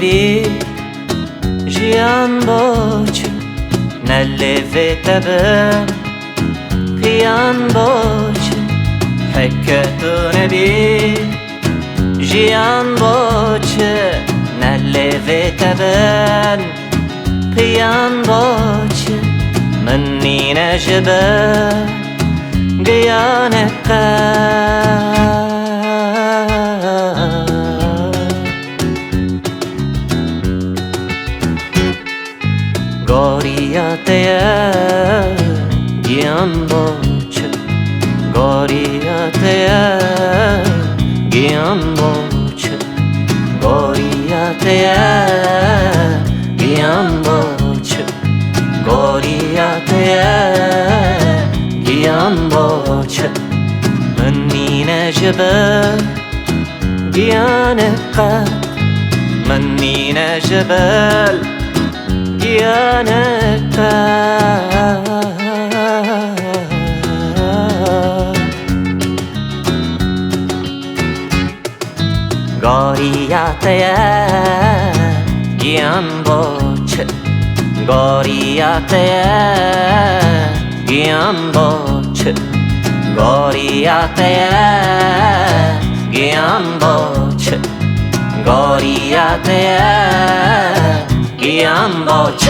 نبی ژیان بۆچ نەلێڤێتە بم پیان بۆچ حکە تۆ نەبی ژیان بۆچ نەلێڤێتە بن پیان بۆچ منی نەژبە گیانەکە گۆریاتەیە گیان بۆچ گۆریاتەیە گیان بۆچ گۆریاتەیە گیان بۆچ گۆریاتەیە گیان بۆچ منی نەژبە گیانەکە منی نەژبەل گیانەکە گۆریاتەیە گیان بۆچ گۆریاتەیە گیان بۆچ گۆریاتەیە گیان بۆچ گۆریاتەیە گیان بۆچ